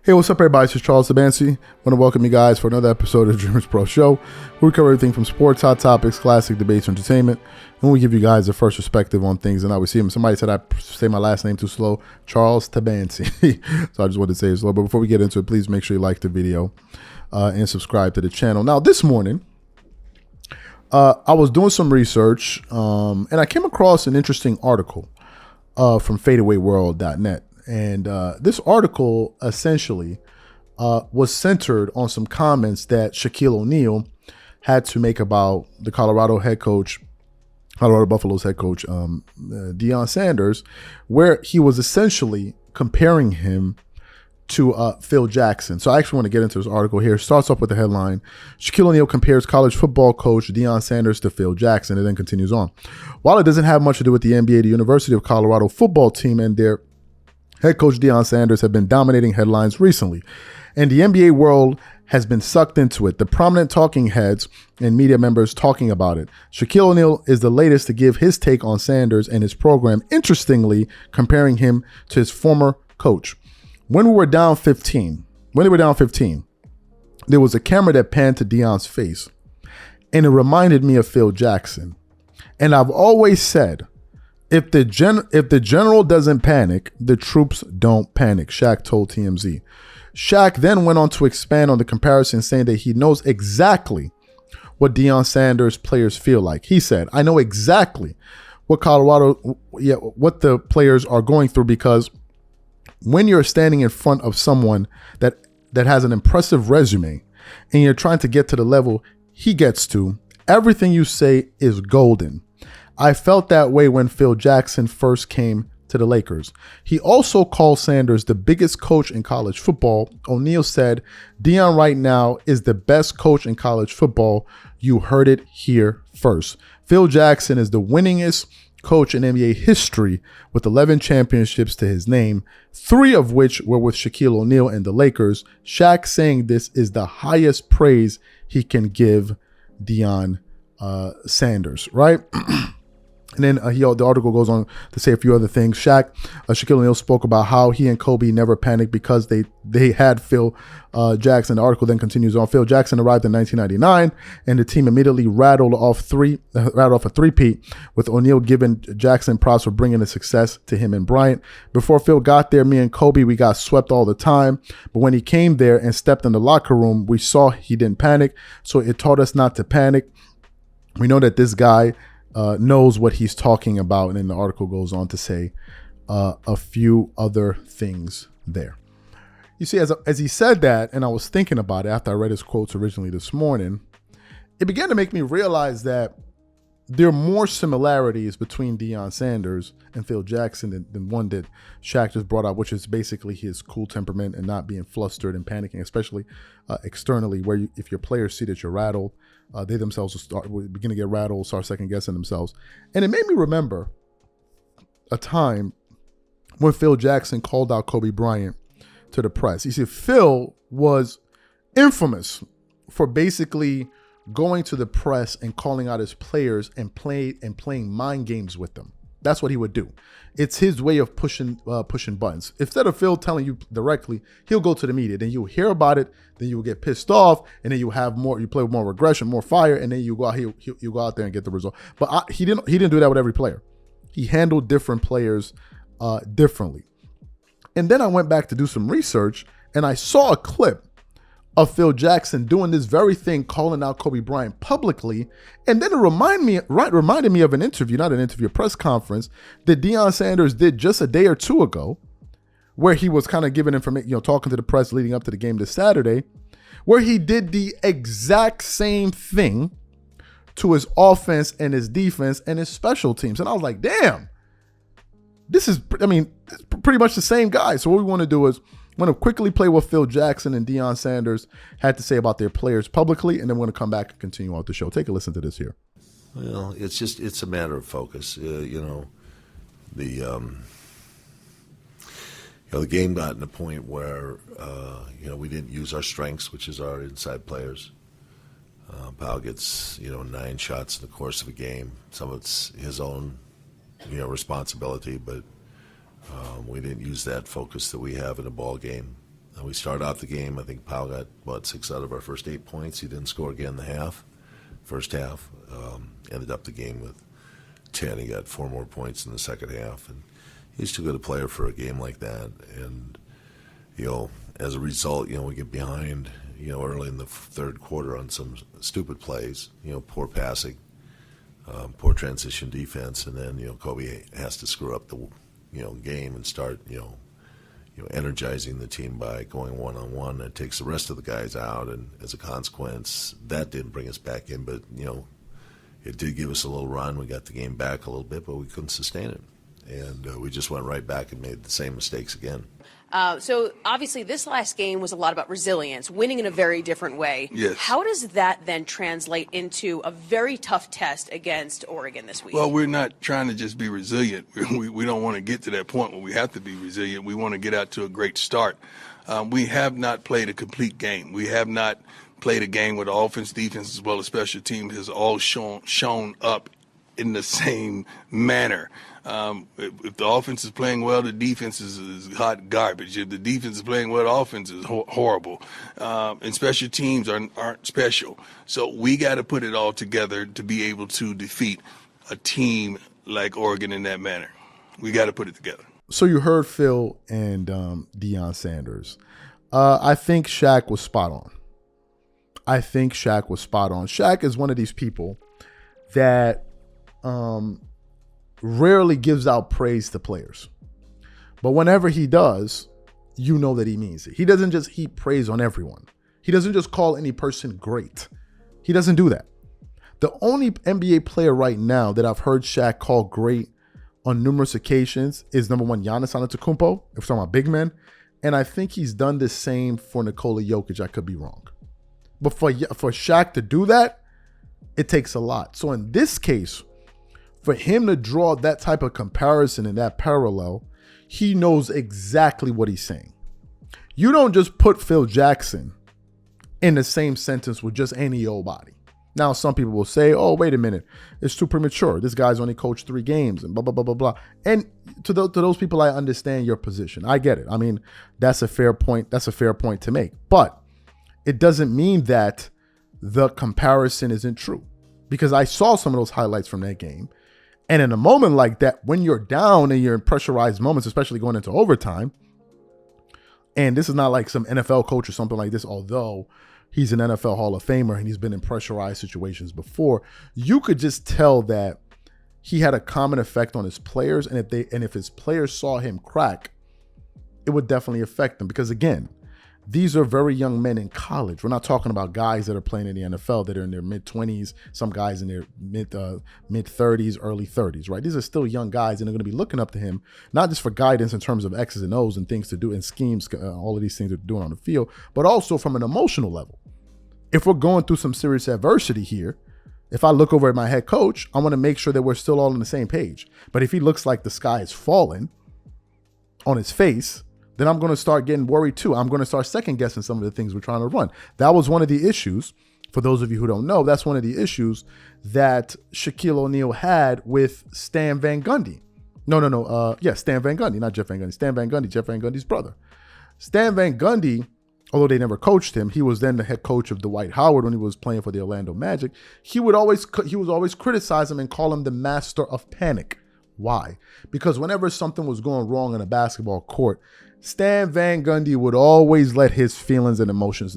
Hey, what's up, everybody? This is Charles Tabansi. I want to welcome you guys for another episode of the Dreamerspro Show, where we cover everything from sports, hot topics, classic debates, entertainment, and we give you guys the first perspective on things and how we see them. Somebody said I say my last name too slow, Charles Tabansi. So I just wanted to say it slow. But before we get into it, please make sure you like the video and subscribe to the channel. Now, this morning, I was doing some research, and I came across an interesting article from fadeawayworld.net. And this article essentially was centered on some comments that Shaquille O'Neal had to make about the Colorado Buffaloes head coach, Deion Sanders, where he was essentially comparing him to Phil Jackson. So I actually want to get into this article here. It starts off with the headline: Shaquille O'Neal compares college football coach Deion Sanders to Phil Jackson, and then continues on. While it doesn't have much to do with the NBA, the University of Colorado football team and their head coach Deion Sanders have been dominating headlines recently, and the NBA world has been sucked into it. The prominent talking heads and media members talking about it. Shaquille O'Neal is the latest to give his take on Sanders and his program, interestingly comparing him to his former coach. When they were down 15, there was a camera that panned to Deion's face, and it reminded me of Phil Jackson. And I've always said, if the general doesn't panic, the troops don't panic, Shaq told TMZ. Shaq then went on to expand on the comparison, saying that he knows exactly what Deion Sanders players feel like. He said, I know exactly what what the players are going through, because when you're standing in front of someone that has an impressive resume and you're trying to get to the level he gets to, everything you say is golden. I felt that way when Phil Jackson first came to the Lakers. He also called Sanders the biggest coach in college football. O'Neal said, Deion right now is the best coach in college football. You heard it here first. Phil Jackson is the winningest coach in NBA history with 11 championships to his name, 3 of which were with Shaquille O'Neal and the Lakers. Shaq saying this is the highest praise he can give Deion Sanders, right? And then the article goes on to say a few other things. Shaquille O'Neal spoke about how he and Kobe never panicked because they had Phil Jackson. The article then continues on. Phil Jackson arrived in 1999, and the team immediately rattled off a three-peat, with O'Neal giving Jackson props for bringing the success to him and Bryant. Before Phil got there, me and Kobe, we got swept all the time. But when he came there and stepped in the locker room, we saw he didn't panic. So it taught us not to panic. We know that this guy knows what he's talking about. And then the article goes on to say a few other things there. You see, as he said that, and I was thinking about it after I read his quotes originally this morning, it began to make me realize that there are more similarities between Deion Sanders and Phil Jackson than one that Shaq just brought up, which is basically his cool temperament and not being flustered and panicking, especially externally, where if your players see that you're rattled, they themselves will begin to get rattled, start second guessing themselves. And it made me remember a time when Phil Jackson called out Kobe Bryant to the press. You see, Phil was infamous for basically going to the press and calling out his players and playing mind games with them. That's what he would do. It's his way of pushing buttons. Instead of Phil telling you directly, he'll go to the media. Then you'll hear about it. Then you will get pissed off, and then you play with more aggression, more fire, and then you go out. You go out there and get the result. But he didn't do that with every player. He handled different players differently. And then I went back to do some research, and I saw a clip of Phil Jackson doing this very thing, calling out Kobe Bryant publicly. And then it reminded me of an interview, not an interview, a press conference that Deion Sanders did just a day or two ago, where he was kind of giving information, talking to the press leading up to the game this Saturday, where he did the exact same thing to his offense and his defense and his special teams. And I was like, damn, it's pretty much the same guy. So what we want to do is I'm going to quickly play what Phil Jackson and Deion Sanders had to say about their players publicly, and then we're going to come back and continue out the show. Take a listen to this here. Well, it's a matter of focus. The game got to a point where we didn't use our strengths, which is our inside players. Powell gets 9 shots in the course of a game. Some of it's his own responsibility, but we didn't use that focus that we have in a ball game. We started off the game, I think Powell got, 6 out of our first 8 points. He didn't score again in the first half. Ended up the game with 10. He got 4 more points in the second half. And he's too good a player for a game like that. And, as a result, we get behind, early in the third quarter on some stupid plays, poor passing, poor transition defense. And then, Kobe has to screw up the, game and start, energizing the team by going one-on-one. It takes the rest of the guys out, and as a consequence, that didn't bring us back in. But, it did give us a little run. We got the game back a little bit, but we couldn't sustain it. And we just went right back and made the same mistakes again. So obviously this last game was a lot about resilience, winning in a very different way. Yes. How does that then translate into a very tough test against Oregon this week? Well, we're not trying to just be resilient. We don't want to get to that point where we have to be resilient. We want to get out to a great start. We have not played a complete game. We have not played a game where the offense, defense, as well as special teams has all shown up in the same manner. If the offense is playing well, the defense is hot garbage. If the defense is playing well, the offense is horrible. And special teams aren't special. So we got to put it all together to be able to defeat a team like Oregon in that manner. We got to put it together. So you heard Phil and Deion Sanders. I think Shaq was spot on. Shaq is one of these people that rarely gives out praise to players. But whenever he does, that he means it. He doesn't just heap praise on everyone. He doesn't just call any person great. He doesn't do that. The only NBA player right now that I've heard Shaq call great on numerous occasions is number one, Giannis Antetokounmpo, if we're talking about big men. And I think he's done the same for Nikola Jokic. I could be wrong. But for Shaq to do that, it takes a lot. So in this case, for him to draw that type of comparison and that parallel, he knows exactly what he's saying. You don't just put Phil Jackson in the same sentence with just any old body. Now, some people will say, oh, wait a minute, it's too premature. This guy's only coached 3 games and blah, blah, blah, blah, blah. And to those people, I understand your position. I get it. I mean, that's a fair point. That's a fair point to make. But it doesn't mean that the comparison isn't true, because I saw some of those highlights from that game. And in a moment like that, when you're down and you're in pressurized moments, especially going into overtime, and this is not like some NFL coach or something like this, although he's an NFL Hall of Famer and he's been in pressurized situations before, you could just tell that he had a common effect on his players. And if his players saw him crack, it would definitely affect them. Because again, these are very young men in college. We're not talking about guys that are playing in the NFL that are in their mid-20s, some guys in their mid-30s, early 30s, right? These are still young guys, and they're going to be looking up to him, not just for guidance in terms of X's and O's and things to do and schemes, all of these things they're doing on the field, but also from an emotional level. If we're going through some serious adversity here, if I look over at my head coach, I want to make sure that we're still all on the same page. But if he looks like the sky is falling on his face, then I'm going to start getting worried too. I'm going to start second guessing some of the things we're trying to run. That was one of the issues. For those of you who don't know, that's one of the issues that Shaquille O'Neal had with Stan Van Gundy. Stan Van Gundy, not Jeff Van Gundy. Stan Van Gundy, Jeff Van Gundy's brother. Stan Van Gundy, although they never coached him, he was then the head coach of Dwight Howard when he was playing for the Orlando Magic. He was always criticize him and call him the master of panic. Why? Because whenever something was going wrong in a basketball court, Stan Van Gundy would always let his feelings and emotions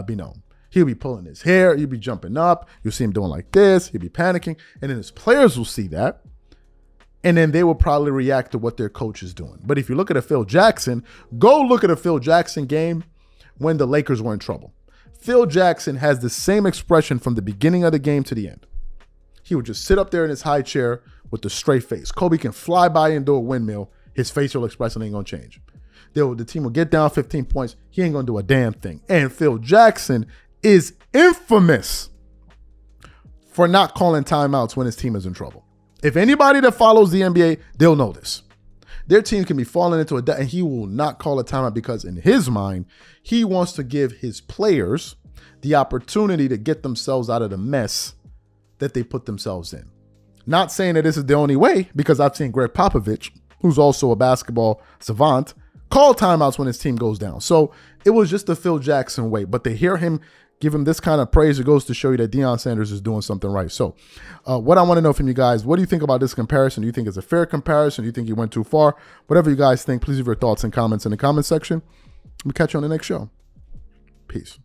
be known. He'll be pulling his hair. He'll be jumping up. You'll see him doing like this. He'll be panicking. And then his players will see that. And then they will probably react to what their coach is doing. But if you look at a Phil Jackson, go look at a Phil Jackson game when the Lakers were in trouble. Phil Jackson has the same expression from the beginning of the game to the end. He would just sit up there in his high chair with the straight face. Kobe can fly by and do a windmill. His facial expression ain't going to change. The team will get down 15 points. He ain't going to do a damn thing. And Phil Jackson is infamous for not calling timeouts when his team is in trouble. If anybody that follows the NBA, they'll know this. Their team can be falling into and he will not call a timeout because in his mind, he wants to give his players the opportunity to get themselves out of the mess that they put themselves in. Not saying that this is the only way, because I've seen Greg Popovich, who's also a basketball savant, call timeouts when his team goes down. So it was just the Phil Jackson way. But to hear him give him this kind of praise, it goes to show you that Deion Sanders is doing something right. So what I want to know from you guys, what do you think about this comparison? Do you think it's a fair comparison? Do you think he went too far? Whatever you guys think, please leave your thoughts and comments in the comment section. We'll catch you on the next show. Peace.